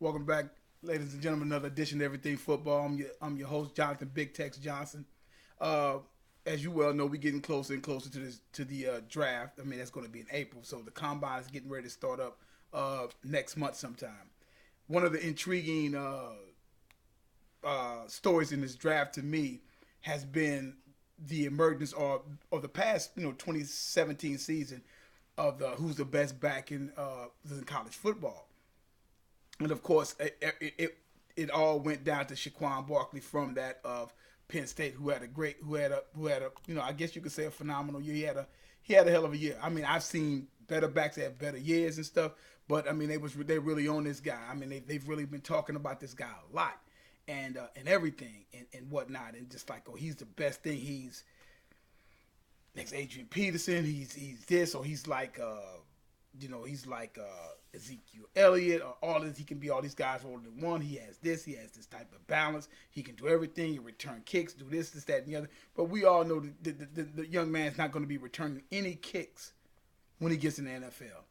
Welcome back, ladies and gentlemen. Another edition of Everything Football. I'm your host, Jonathan Big Tex Johnson. Uh, as you well know, we're getting closer and closer to the draft. I mean, that's going to be in April, so the combine is getting ready to start up next month sometime. One of the intriguing stories in this draft to me has been the emergence or the past 2017 season of the who's the best back in college football. And of course, it all went down to Saquon Barkley from that of Penn State, who had a I guess you could say a phenomenal year. He had a hell of a year. I mean, I've seen better backs that have better years and stuff, but I mean they really own this guy. I mean they've really been talking about this guy a lot and everything and whatnot, and just like, oh, he's the best thing. He's next Adrian Peterson. He's this, or he's like he's like Ezekiel Elliott, or all this. He can be all these guys rolled in one. He has this type of balance. He can do everything. He return kicks, do this, that, and the other. But we all know the young man's not going to be returning any kicks when he gets in the NFL.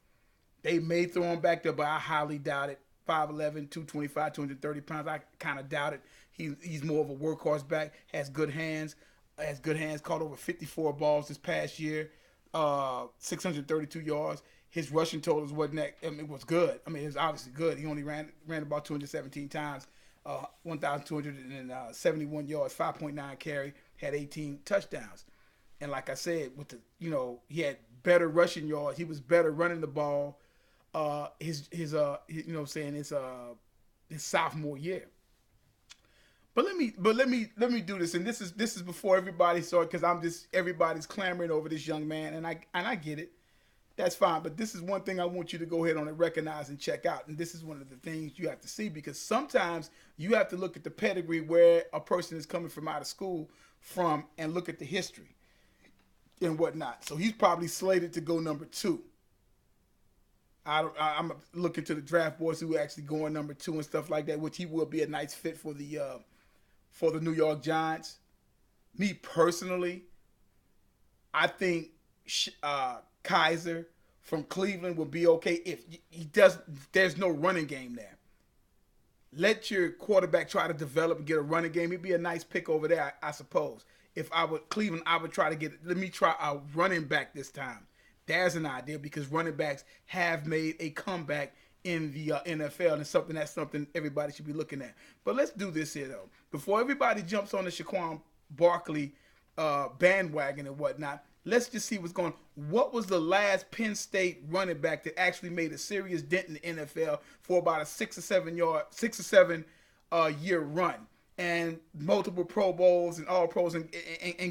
They may throw him back there, but I highly doubt it. 5'11", 225, 230 pounds. I kind of doubt it. He's more of a workhorse back. Has good hands. Caught over 54 balls this past year. 632 yards. His rushing totals wasn't that. I mean, it was good. I mean, it was obviously good. He only ran about 217 times, 1,271 yards, 5.9 carry, had 18 touchdowns. And like I said, with he had better rushing yards. He was better running the ball. His sophomore year. But let me do this, and this is before everybody saw it, because everybody's clamoring over this young man, and I get it. That's fine, but this is one thing I want you to go ahead on and recognize and check out, and this is one of the things you have to see, because sometimes you have to look at the pedigree where a person is coming from out of school from, and look at the history and whatnot. So he's probably slated to go number 2. I'm looking to the draft boards who are actually going number 2 and stuff like that, which he will be a nice fit for the New York Giants. Me personally, I think Kaiser from Cleveland will be okay if he does. There's no running game there. Let your quarterback try to develop and get a running game. He'd be a nice pick over there, I suppose. If I would Cleveland, I would try to let me try a running back this time. There's an idea, because running backs have made a comeback in the NFL, and that's something everybody should be looking at. But let's do this here though. Before everybody jumps on the Saquon Barkley bandwagon and whatnot, let's just see what's going on. What was the last Penn State running back that actually made a serious dent in the NFL for about a 6 or 7 year run, and multiple Pro Bowls and All Pros, and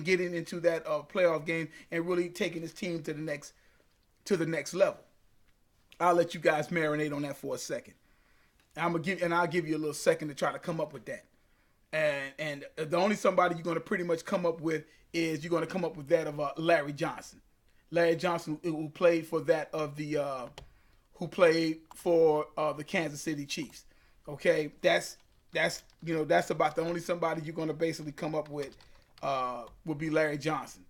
getting into that playoff game and really taking his team to the next level? I'll let you guys marinate on that for a second. I'll give you a little second to try to come up with that. And the only somebody you're going to pretty much come up with is you're going to come up with that of Larry Johnson. Larry Johnson, who played for the Kansas City Chiefs. Okay, that's about the only somebody you're going to basically come up with would be Larry Johnson.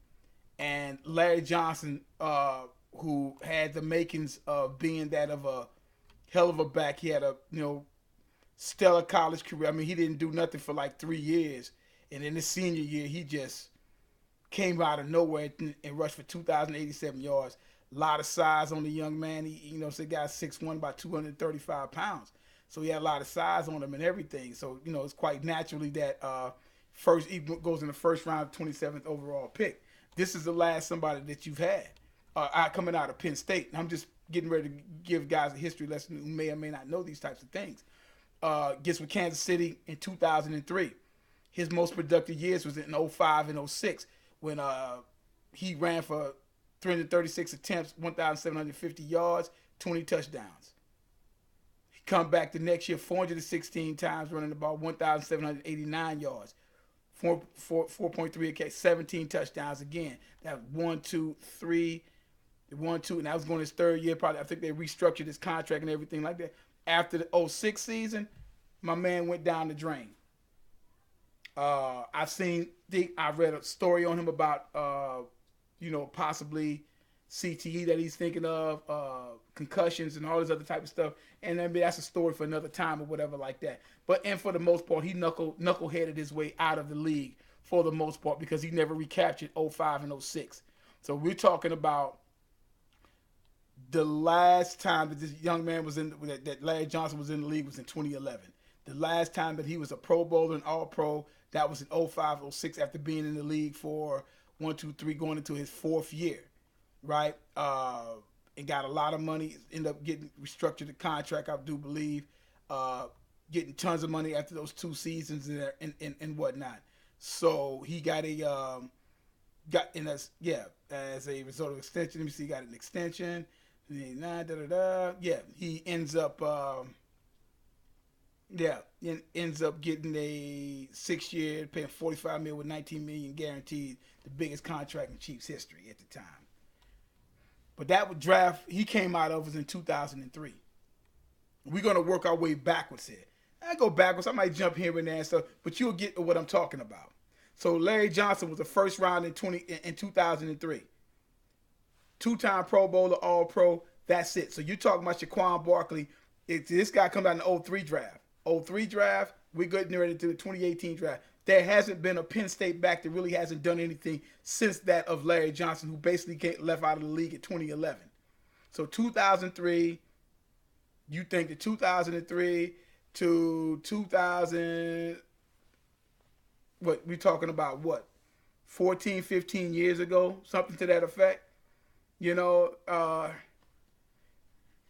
And Larry Johnson, who had the makings of being that of a hell of a back. He had a stellar college career. I mean, he didn't do nothing for like 3 years, and in his senior year, he just came out of nowhere and rushed for 2,087 yards. A lot of size on the young man. He got 6'1", about 235 pounds. So he had a lot of size on him and everything. So it's quite naturally that he goes in the first round, 27th overall pick. This is the last somebody that you've had coming out of Penn State. And I'm just getting ready to give guys a history lesson who may or may not know these types of things. Gets with Kansas City in 2003. His most productive years was in 05 and 06 when he ran for 336 attempts, 1,750 yards, 20 touchdowns. He come back the next year 416 times, running about 1,789 yards, 4.3 a K, 17 touchdowns again. That was 1, 2, 3, 1, 2, and that was going his third year. Probably, I think they restructured his contract and everything like that. After the 06 season, my man went down the drain. I read a story on him about, possibly CTE that he's thinking of, concussions and all this other type of stuff. And I mean, that's a story for another time or whatever like that. But and for the most part, he knuckleheaded his way out of the league for the most part because he never recaptured 05 and 06. So we're talking about the last time that this young man was in, that Larry Johnson was in the league was in 2011. The last time that he was a Pro Bowler and All Pro, that was in 05, 06 after being in the league for 1, 2, 3, going into his 4th year, right? And got a lot of money, ended up getting restructured the contract, I do believe, getting tons of money after those 2 seasons and whatnot. So he got as a result of extension. Let me see, he got an extension. Yeah, he ends up ends up getting a 6-year, paying $45 million with $19 million guaranteed, the biggest contract in Chiefs history at the time. But that draft he came out of was in 2003. We're gonna work our way backwards here. I go backwards. I might jump here and there and stuff, but you'll get what I'm talking about. So Larry Johnson was the first round in 2003. 2-time Pro Bowler, All Pro. That's it. So you're talking about Saquon Barkley. This guy comes out in the 03 draft. 03 draft, we're getting ready to the 2018 draft. There hasn't been a Penn State back that really hasn't done anything since that of Larry Johnson, who basically left out of the league in 2011. So 2003, you think the 2003 to 2000, what, we're talking about what, 14, 15 years ago, something to that effect? You know,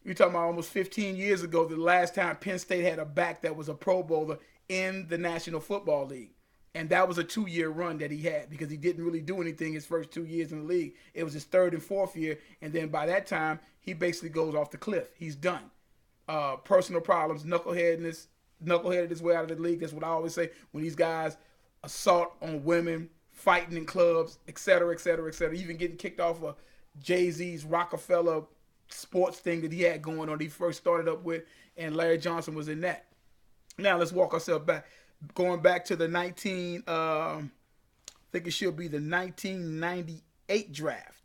you're talking about almost 15 years ago, the last time Penn State had a back that was a Pro Bowler in the National Football League. And that was a 2-year run that he had because he didn't really do anything his first 2 years in the league. It was his 3rd and 4th year. And then by that time, he basically goes off the cliff. He's done. Personal problems, knuckleheaded his way out of the league. That's what I always say when these guys assault on women, fighting in clubs, et cetera, et cetera, et cetera. Even getting kicked off of Jay-Z's Rockefeller sports thing that he had going on, he first started up with, and Larry Johnson was in that. Now let's walk ourselves back. Going back to the I think it should be the 1998 draft.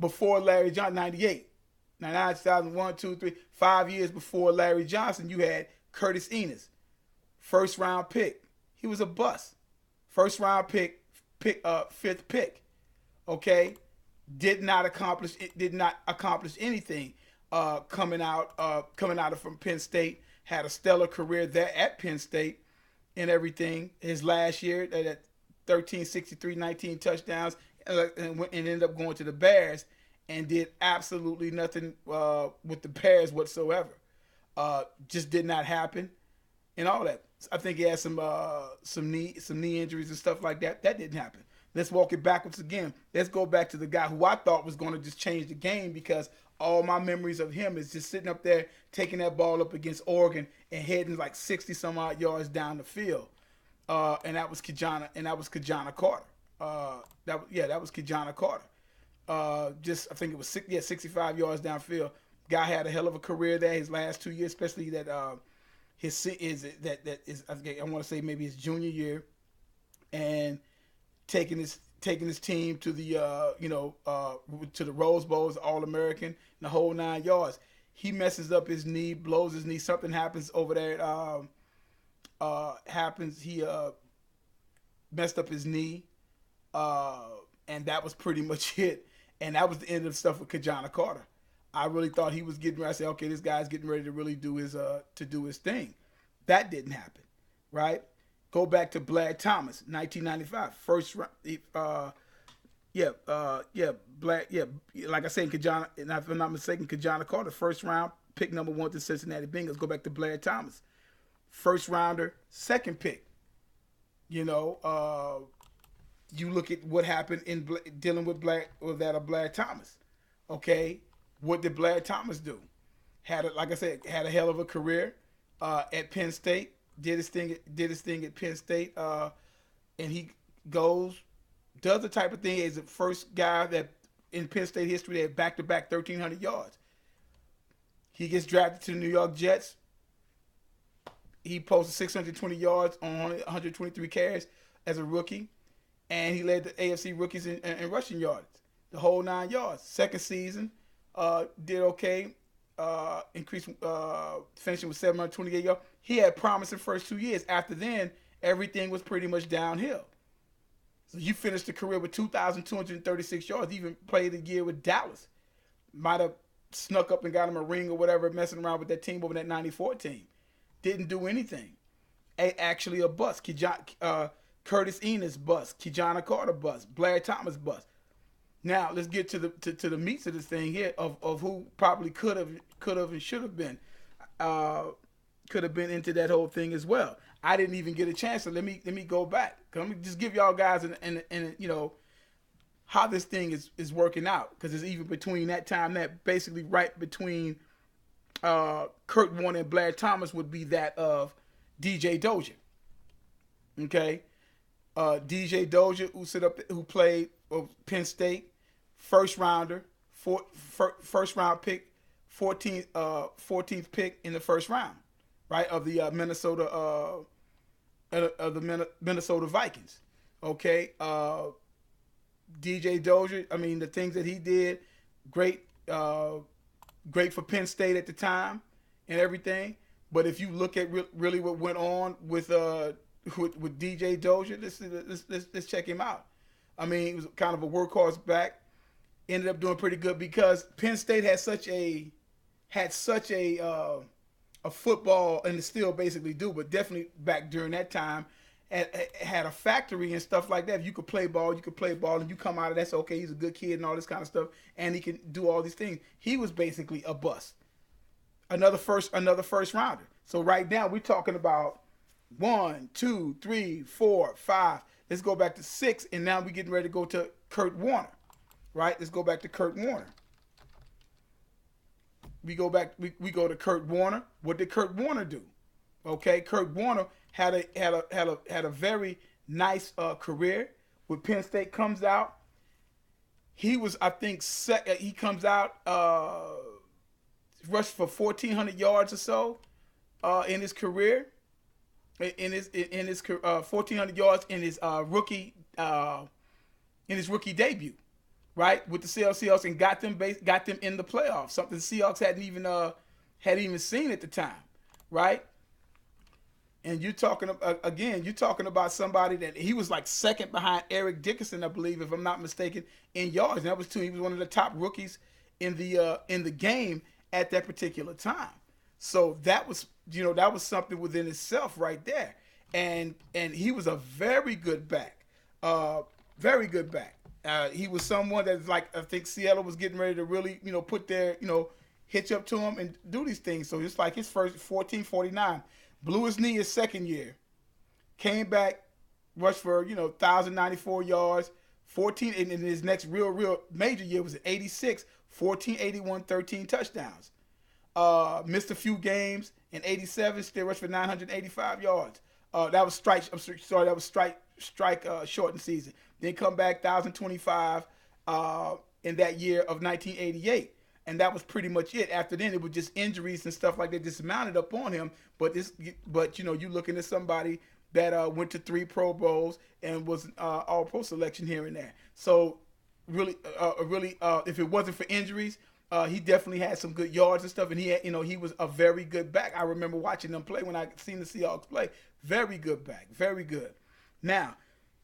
Before Larry Johnson, 98. Now 2001, 2, 3, 5 years before Larry Johnson, you had Curtis Enos. First round pick. He was a bust. First round pick, 5th pick. Okay? Did not accomplish anything coming out from Penn State. Had a stellar career there at Penn State and everything. His last year at 1363, 19 touchdowns, and ended up going to the Bears and did absolutely nothing with the Bears whatsoever. Just did not happen and all that. I think he had some knee injuries and stuff like that. That didn't happen. Let's walk it backwards again. Let's go back to the guy who I thought was going to just change the game because all my memories of him is just sitting up there taking that ball up against Oregon and heading like 60 some odd yards down the field. And that was Kajana Carter. That was Kajana Carter. I think it was 65 yards downfield. Guy had a hell of a career there his last 2 years, especially that I want to say maybe his junior year, and taking his team to the to the Rose Bowls, All-American, and the whole 9 yards. He messes up his knee, blows his knee. Something happens over there. He messed up his knee, and that was pretty much it. And that was the end of stuff with Kajana Carter. I really thought he was getting ready. I said, okay, this guy's getting ready to really do his thing. That didn't happen, right? Go back to Blair Thomas, 1995, first round. Like I said, Kajana, and if I'm not mistaken, Kajana Carter, first round, pick number 1 to Cincinnati Bengals. Go back to Blair Thomas, first rounder, 2nd pick. You look at what happened in dealing with Blair Thomas. Okay, what did Blair Thomas do? Had a hell of a career at Penn State. Did his thing at Penn State, and he does the type of thing as the first guy that in Penn State history that had back-to-back 1,300 yards. He gets drafted to the New York Jets. He posted 620 yards on 123 carries as a rookie, and he led the AFC rookies in rushing yards. the whole 9 yards. Second season, did okay. Increased, finishing with 728 yards. He had promising first 2 years. After then, everything was pretty much downhill. So you finished the career with 2,236 yards. Even played a year with Dallas. Might have snuck up and got him a ring or whatever, messing around with that team over that 94 team. Didn't do anything. Actually a bust. Curtis Enos bust. Kijana Carter bust. Blair Thomas bust. Now let's get to the meats of this thing here of who probably could have and should have been into that whole thing as well. I didn't even get a chance, so let me go back. Let me just give y'all guys and how this thing is working out, because it's even between that time, that basically right between Curt Warner and Blair Thomas would be that of DJ Dozier. Okay, DJ Dozier, who played Penn State, first rounder, first round pick, 14th pick in the first round, right, of the Minnesota Vikings. Okay, DJ Dozier, I mean, the things that he did, great for Penn State at the time and everything. But if you look at really what went on with DJ Dozier, let's check him out. I mean, he was kind of a workhorse back. Ended up doing pretty good because Penn State had such a football, and still basically do, but definitely back during that time, had a factory and stuff like that. If you could play ball, and you come out of that's okay. He's a good kid and all this kind of stuff, and he can do all these things. He was basically a bust. Another first rounder. So right now we're talking about 1, 2, 3, 4, 5. Let's go back to 6, and now we're getting ready to go to Curt Warner. Right? Let's go back to Curt Warner. We go to Curt Warner. What did Curt Warner do? Okay, Curt Warner had a very nice career with Penn State. Comes out. He was, I think, he comes out, rushed for 1,400 yards or so in his career. In his 1,400 yards in his rookie debut, right, with the Seahawks, and got them in the playoffs. Something the Seahawks hadn't even seen at the time, right? And you're talking about somebody that he was like second behind Eric Dickerson, I believe, if I'm not mistaken, in yards. And that was he was one of the top rookies in the game at that particular time. So that was something within itself right there. And he was a very good back. Very good back. He was someone that's like, I think Seattle was getting ready to really, put their, hitch up to him and do these things. So it's like his first 1449. Blew his knee his second year. Came back, rushed for, 1,094 yards. 14 in his next real major year was 86, 1481, 13 touchdowns. Missed a few games in 87, still rushed for 985 yards. That was strike shortened season. Then come back 1,025 in that year of 1988. And that was pretty much it. After then, it was just injuries and stuff like that just mounted up on him. But you looking at somebody that went to 3 Pro Bowls and was All Pro selection here and there. So really, if it wasn't for injuries, he definitely had some good yards and stuff. And he had, he was a very good back. I remember watching them play when I seen the Seahawks play. Very good back, very good. Now,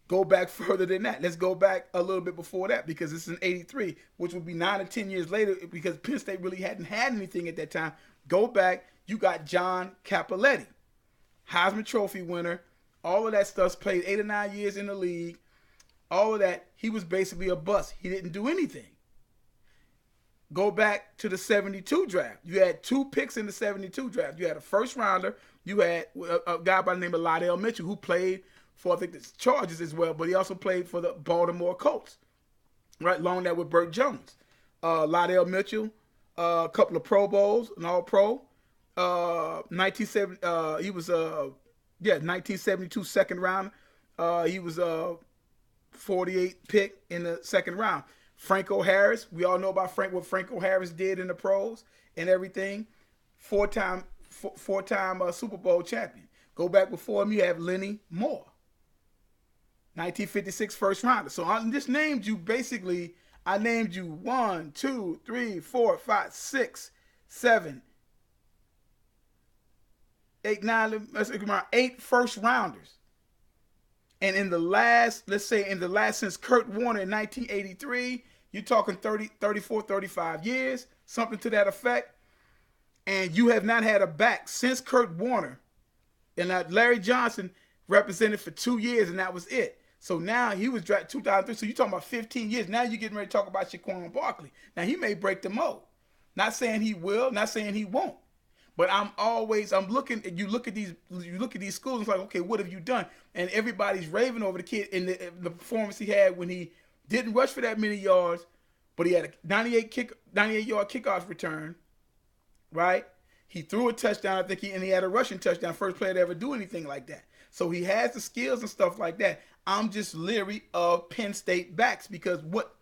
go back further than that. Let's go back a little bit before that, because this is in 83, which would be 9 or 10 years later, because Penn State really hadn't had anything at that time. Go back, you got John Cappelletti, Heisman Trophy winner, all of that stuff, played 8 or 9 years in the league, all of that. He was basically a bust. He didn't do anything. Go back to the 72 draft. You had 2 picks in the 72 draft. You had a first rounder. You had a guy by the name of Lydell Mitchell, who played for, I think, the Chargers as well, but he also played for the Baltimore Colts, right, along that with Burt Jones. Lydell Mitchell, a couple of Pro Bowls, an All-Pro. 1970, he was 1972 second round. He was a 48 pick in the second round. Franco Harris, we all know about what Franco Harris did in the pros and everything. Four-time Super Bowl champion. Go back before him, you have Lenny Moore, 1956 first rounder. So I just named you basically I named you 1, 2, 3, 4, 5, 6, 7, 8, 9, let's say around 8 first rounders. And in the last, let's say in the last since Kurt Warner in 1983, you're talking 30, 34, 35 years, something to that effect. And you have not had a back since Kurt Warner. And Larry Johnson represented for 2 years, and that was it. So now he was drafted 2003. So you're talking about 15 years. Now you're getting ready to talk about Saquon Barkley. Now he may break the mold. Not saying he will, not saying he won't. But I'm looking at you look at these schools and it's like, okay, what have you done? And everybody's raving over the kid in the performance he had when he didn't rush for that many yards, but he had a 98-yard kickoff return, right? He threw a touchdown, I think, and he had a rushing touchdown, first player to ever do anything like that. So he has the skills and stuff like that. I'm just leery of Penn State backs because what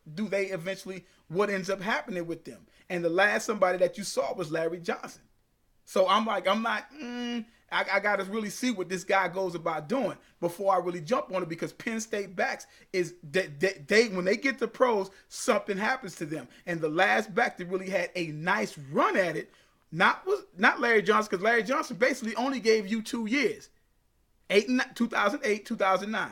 ends up happening with them? And the last somebody that you saw was Larry Johnson. So I got to really see what this guy goes about doing before I really jump on it, because Penn State backs is they when they get to pros, something happens to them. And the last back that really had a nice run at it, not Larry Johnson, because Larry Johnson basically only gave you 2 years, 2008, 2009.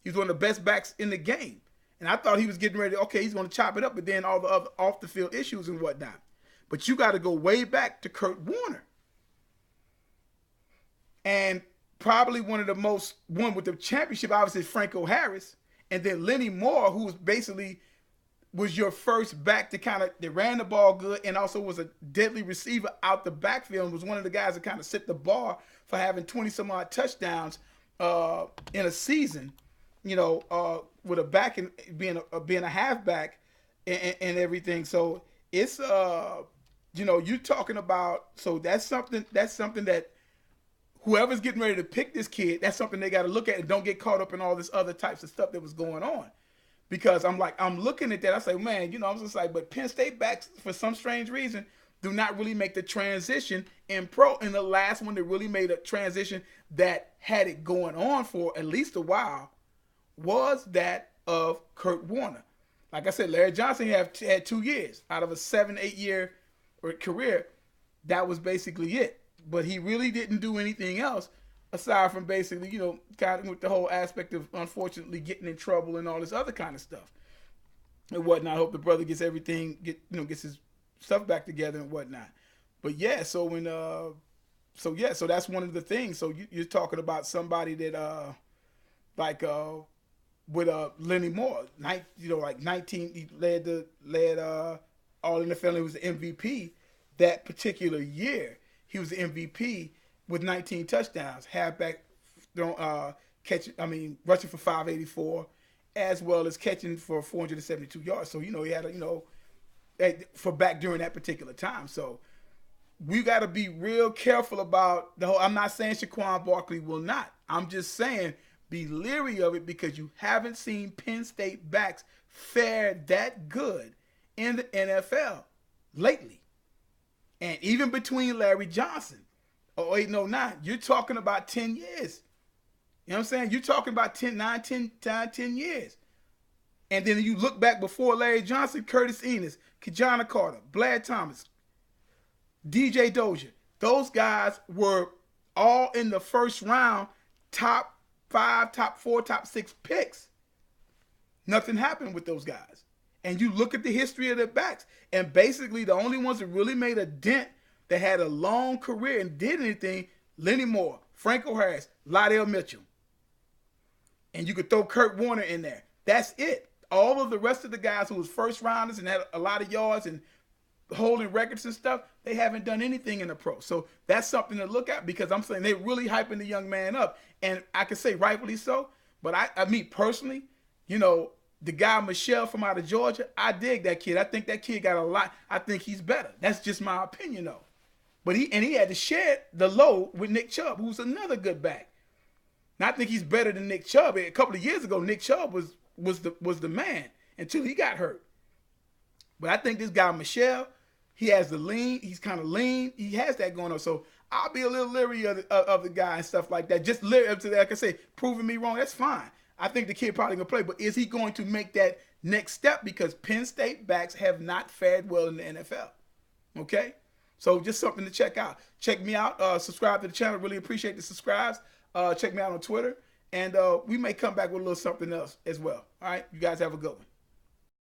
He was one of the best backs in the game. And I thought he was getting ready, okay, he's going to chop it up, but then all the other off-the-field issues and whatnot. But you got to go way back to Kurt Warner. And probably one with the championship, obviously, Franco Harris. And then Lenny Moore, who was your first back that ran the ball good and also was a deadly receiver out the backfield and was one of the guys that kind of set the bar for having 20-some-odd touchdowns in a season, with a back and being a halfback and everything. So it's, you're talking about, so that's something that whoever's getting ready to pick this kid, that's something they got to look at and don't get caught up in all this other types of stuff that was going on. Because I'm looking at that, I say, man, I'm just like, but Penn State backs, for some strange reason, do not really make the transition in pro. And the last one that really made a transition that had it going on for at least a while was that of Kurt Warner. Like I said, Larry Johnson had 2 years out of a 7-8 year career. That was basically it. But he really didn't do anything else aside from basically, kind of with the whole aspect of unfortunately getting in trouble and all this other kind of stuff and whatnot. I hope the brother gets everything, gets his stuff back together and whatnot. But yeah, so so that's one of the things. So you're talking about somebody that with Lenny Moore, like 19, he led All in the Family, was the MVP that particular year. He was the MVP with 19 touchdowns, halfback, rushing for 584, as well as catching for 472 yards. So he had for back during that particular time. So we got to be real careful about the whole. I'm not saying Saquon Barkley will not. I'm just saying be leery of it because you haven't seen Penn State backs fare that good in the NFL lately. And even between Larry Johnson, 08 and 09, you're talking about 10 years. You know what I'm saying? You're talking about 10 years. And then you look back before Larry Johnson, Curtis Enos, Kajana Carter, Blair Thomas, DJ Dozier. Those guys were all in the first round, top 5, top 4, top 6 picks. Nothing happened with those guys. And you look at the history of their backs, and basically the only ones that really made a dent that had a long career and did anything, Lenny Moore, Franco Harris, Lydell Mitchell. And you could throw Kurt Warner in there. That's it. All of the rest of the guys who was first rounders and had a lot of yards and holding records and stuff, they haven't done anything in the pro. So that's something to look at because I'm saying they're really hyping the young man up. And I can say rightfully so, but I mean personally, the guy Michelle from out of Georgia, I dig that kid. I think that kid got a lot. I think he's better. That's just my opinion, though. But he had to share the load with Nick Chubb, who's another good back. And I think he's better than Nick Chubb. A couple of years ago, Nick Chubb was the man until he got hurt. But I think this guy Michelle, he has the lean. He's kind of lean. He has that going on. So I'll be a little leery of the guy and stuff like that. Just leery up to that. Like I say, proving me wrong, that's fine. I think the kid probably going to play, but is he going to make that next step because Penn State backs have not fared well in the NFL. Okay? So just something to check out. Check me out. Subscribe to the channel. Really appreciate the subscribes. Check me out on Twitter. And we may come back with a little something else as well. All right? You guys have a good one.